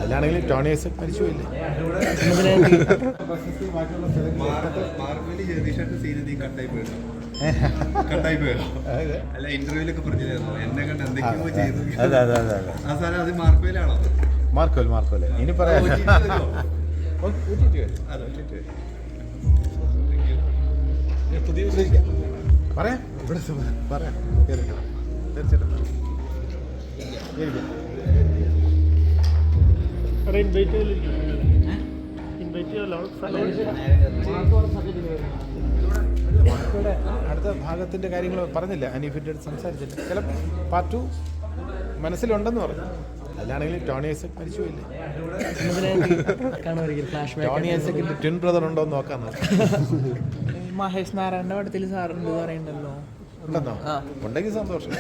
അതിലാണെങ്കിൽ Tony Isaac മരിച്ചുപോയില്ലേ? മാർക്കോൽ ഇനി പറയാം. പറയാം ഇവിടെ പറയാം തീർച്ചയായിട്ടും. മാർക്കോയുടെ അടുത്ത ഭാഗത്തിൻ്റെ കാര്യങ്ങൾ പറഞ്ഞില്ല, അനീഫിൻ്റെ അടുത്ത് സംസാരിച്ചില്ല. ചില പാർട്ട് 2 മനസ്സിലുണ്ടെന്ന് പറഞ്ഞു. അതിലാണെങ്കിൽ ടോണി ഐസക് മരിച്ചുപോയില്ലേ? ടോണി ഐസക്കിന്റെ ട്വിൻ ബ്രദർ ഉണ്ടോ എന്ന് നോക്കാൻ. മഹേഷ് നാരായണന്റെ പടത്തിൽ സാറുണ്ട് പറയുന്നുണ്ടല്ലോ. ഉണ്ടെന്നോ? ഉണ്ടെങ്കിൽ സന്തോഷം.